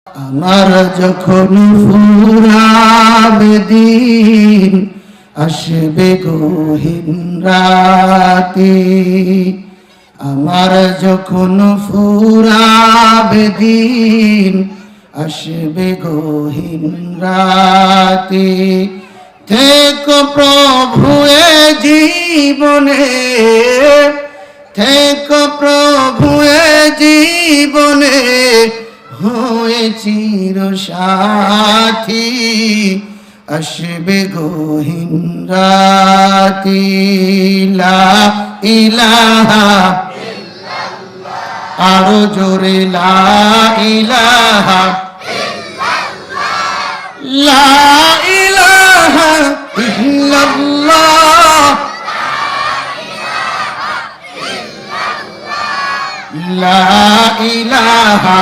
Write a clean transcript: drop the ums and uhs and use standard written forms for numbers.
আমার যখন ফুরাবে দিন, আসবে গহীন রাতে। আমার যখন ফুরাবে দিন, আসবে গহীন রাতে। থেকো প্রভু এ জীবনে, থেকো প্রভু এ জীবনে, হয়ে চির সাথী। আসবে গহীন রাতে। লা ইলাহা ইল্লাল্লাহ, আরো জোরে লা ইলাহা ইল্লাল্লাহ, লা ইলাহা ইল্লাল্লাহ, লা ইলাহা